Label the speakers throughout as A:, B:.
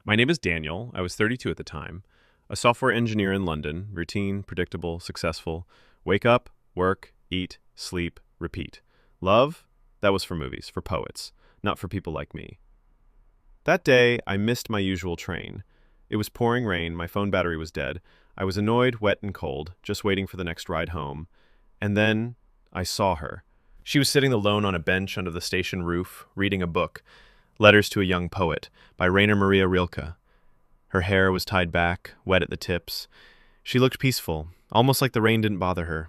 A: My name is Daniel. I was 32 at the time. A software engineer in London, routine, predictable, successful. Wake up, work, eat, sleep, repeat. Love? That was for movies, for poets, not for people like me. That day, I missed my usual train. It was pouring rain, my phone battery was dead. I was annoyed, wet, and cold, just waiting for the next ride home. And then I saw her. She was sitting alone on a bench under the station roof, reading a book, Letters to a Young Poet, by Rainer Maria Rilke. Her hair was tied back, wet at the tips. She looked peaceful, almost like the rain didn't bother her.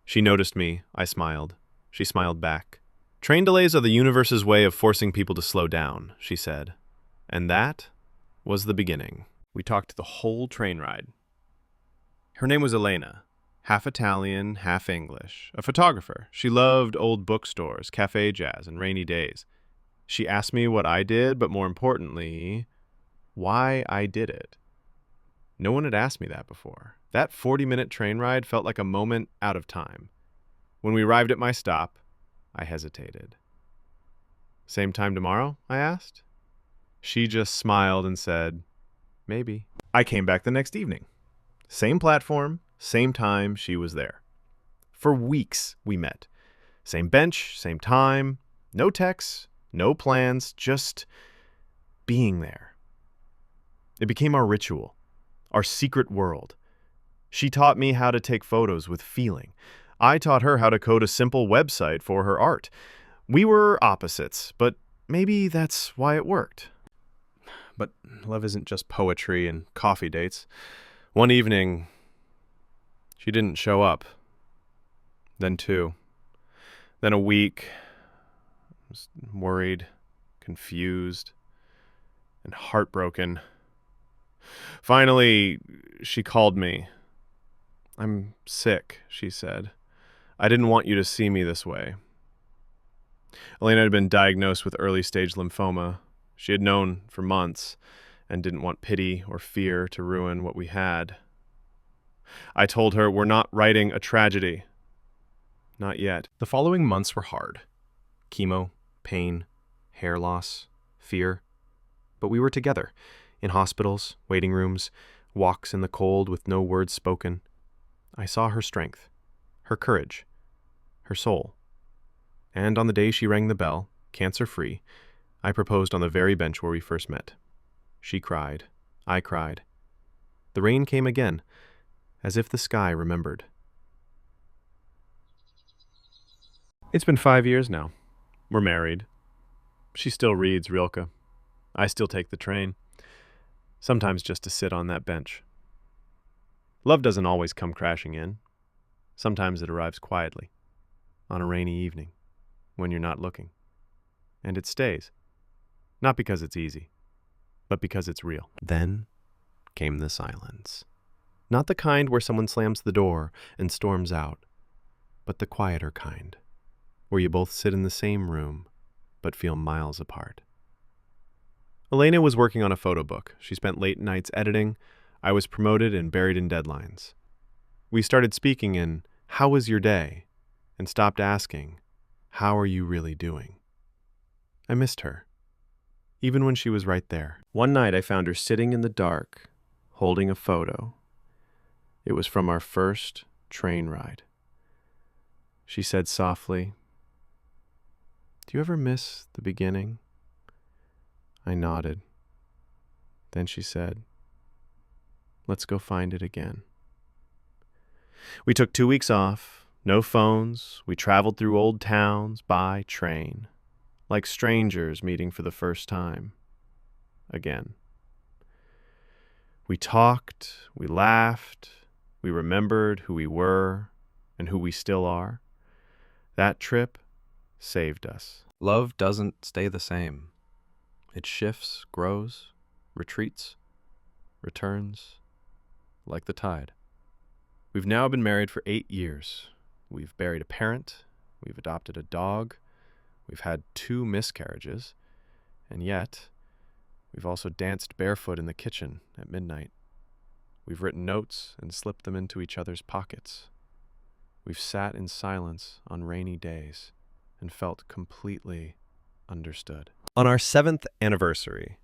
A: She noticed me. I smiled. She smiled back. Train delays are the universe's way of forcing people to slow down, she said. And that was the beginning. We talked the whole train ride. Her name was Elena, half Italian, half English, a photographer. She loved old bookstores, cafe jazz, and rainy days. She asked me what I did, but more importantly, why I did it. No one had asked me that before. That 40-minute train ride felt like a moment out of time. When we arrived at my stop, I hesitated. Same time tomorrow? I asked. She just smiled and said, maybe. I came back the next evening. Same platform, same time, she was there. For weeks, we met. Same bench, same time, no texts, no plans, just being there. It became our ritual, our secret world. She taught me how to take photos with feeling. I taught her how to code a simple website for her art. We were opposites, but maybe that's why it worked. But love isn't just poetry and coffee dates. One evening, she didn't show up. Then 2. Then a week. I was worried, confused, and heartbroken. Finally, she called me. I'm sick, she said. I didn't want you to see me this way. Elena had been diagnosed with early-stage lymphoma. She had known for months and didn't want pity or fear to ruin what we had. I told her we're not writing a tragedy. Not yet. The following months were hard. Chemo, pain, hair loss, fear. But we were together, in hospitals, waiting rooms, walks in the cold with no words spoken. I saw her strength, her courage, her soul. And on the day she rang the bell, cancer-free, I proposed on the very bench where we first met. She cried. I cried. The rain came again, as if the sky remembered. It's been 5 years now. We're married. She still reads Rilke. I still take the train, sometimes just to sit on that bench. Love doesn't always come crashing in. Sometimes it arrives quietly, on a rainy evening, when you're not looking. And it stays. Not because it's easy, but because it's real. Then came the silence. Not the kind where someone slams the door and storms out, but the quieter kind, where you both sit in the same room, but feel miles apart. Elena was working on a photo book. She spent late nights editing. I was promoted and buried in deadlines. We started speaking in, "How was your day?" and stopped asking, "How are you really doing?" I missed her, even when she was right there. One night I found her sitting in the dark, holding a photo. It was from our first train ride. She said softly, "Do you ever miss the beginning?" I nodded. Then she said, "Let's go find it again." We took 2 weeks off, no phones. We traveled through old towns by train, like strangers meeting for the first time. Again. We talked, we laughed, we remembered who we were and who we still are. That trip saved us. Love doesn't stay the same. It shifts, grows, retreats, returns, like the tide. We've now been married for 8 years. We've buried a parent, we've adopted a dog, we've had 2 miscarriages, and yet we've also danced barefoot in the kitchen at midnight. We've written notes and slipped them into each other's pockets. We've sat in silence on rainy days and felt completely understood. On our 7th anniversary,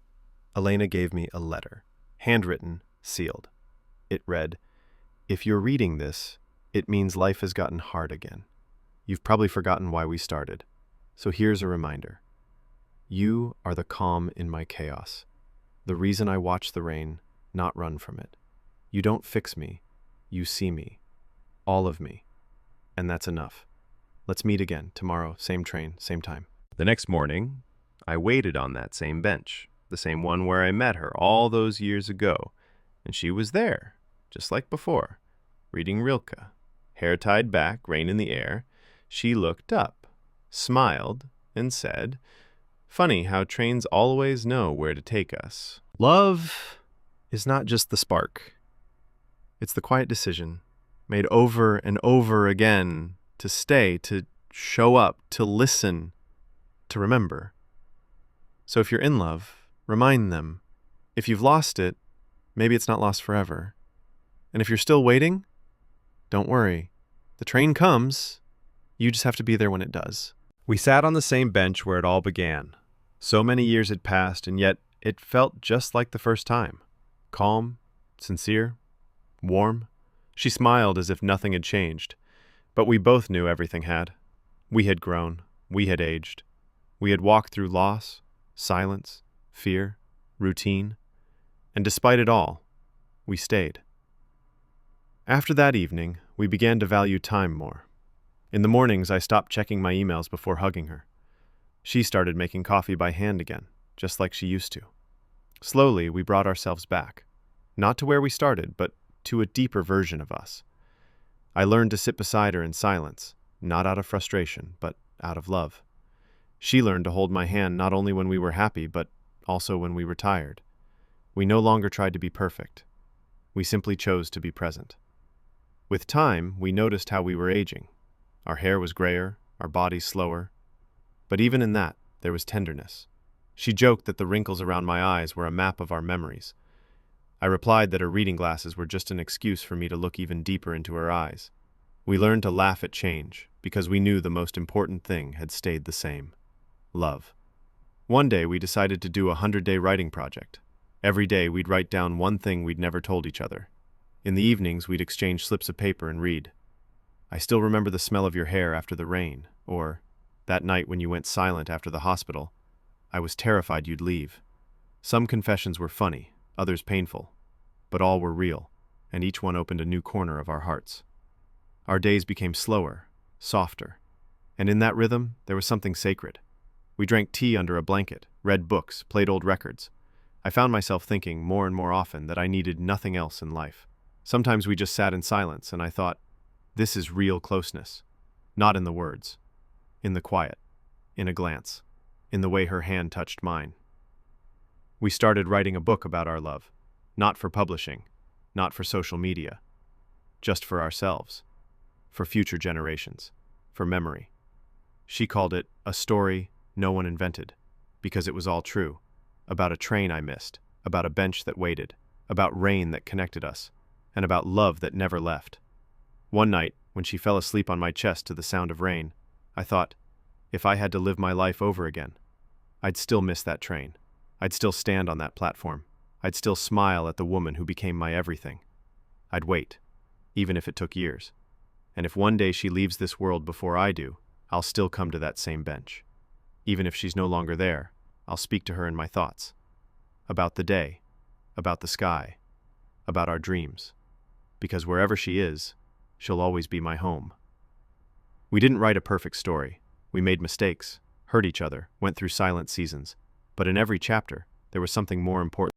B: Elena gave me a letter, handwritten, sealed. It read, "If you're reading this, it means life has gotten hard again. You've probably forgotten why we started. So here's a reminder. You are the calm in my chaos. The reason I watch the rain, not run from it. You don't fix me. You see me. All of me. And that's enough. Let's meet again tomorrow, same train, same time."
C: The next morning, I waited on that same bench, the same one where I met her all those years ago, and she was there, just like before, reading Rilke. Hair tied back, rain in the air, she looked up, smiled, and said, "Funny how trains always know where to take us."
B: Love is not just the spark. It's the quiet decision, made over and over again, to stay, to show up, to listen, to remember. So if you're in love, remind them. If you've lost it, maybe it's not lost forever. And if you're still waiting, don't worry. The train comes. You just have to be there when it does.
A: We sat on the same bench where it all began. So many years had passed, and yet it felt just like the first time. Calm, sincere, warm. She smiled as if nothing had changed. But we both knew everything had. We had grown. We had aged. We had walked through loss, silence, fear, routine. And despite it all, we stayed. After that evening, we began to value time more. In the mornings, I stopped checking my emails before hugging her. She started making coffee by hand again, just like she used to. Slowly, we brought ourselves back. Not to where we started, but to a deeper version of us. I learned to sit beside her in silence, not out of frustration, but out of love. She learned to hold my hand not only when we were happy, but also when we were tired. We no longer tried to be perfect. We simply chose to be present. With time, we noticed how we were aging. Our hair was grayer, our bodies slower. But even in that, there was tenderness. She joked that the wrinkles around my eyes were a map of our memories. I replied that her reading glasses were just an excuse for me to look even deeper into her eyes. We learned to laugh at change, because we knew the most important thing had stayed the same: love. One day, we decided to do a 100-day writing project. Every day, we'd write down one thing we'd never told each other. In the evenings, we'd exchange slips of paper and read. "I still remember the smell of your hair after the rain," or, "That night when you went silent after the hospital, I was terrified you'd leave." Some confessions were funny, others painful, but all were real, and each one opened a new corner of our hearts. Our days became slower, softer, and in that rhythm, there was something sacred. We drank tea under a blanket, read books, played old records. I found myself thinking more and more often that I needed nothing else in life. Sometimes we just sat in silence, and I thought, this is real closeness. Not in the words, in the quiet, in a glance, in the way her hand touched mine. We started writing a book about our love, not for publishing, not for social media, just for ourselves, for future generations, for memory. She called it a story no one invented, because it was all true, about a train I missed, about a bench that waited, about rain that connected us, and about love that never left. One night, when she fell asleep on my chest to the sound of rain, I thought, if I had to live my life over again, I'd still miss that train. I'd still stand on that platform. I'd still smile at the woman who became my everything. I'd wait, even if it took years. And if one day she leaves this world before I do, I'll still come to that same bench. Even if she's no longer there, I'll speak to her in my thoughts. About the day, about the sky, about our dreams. Because wherever she is, she'll always be my home. We didn't write a perfect story. We made mistakes, hurt each other, went through silent seasons. But in every chapter, there was something more important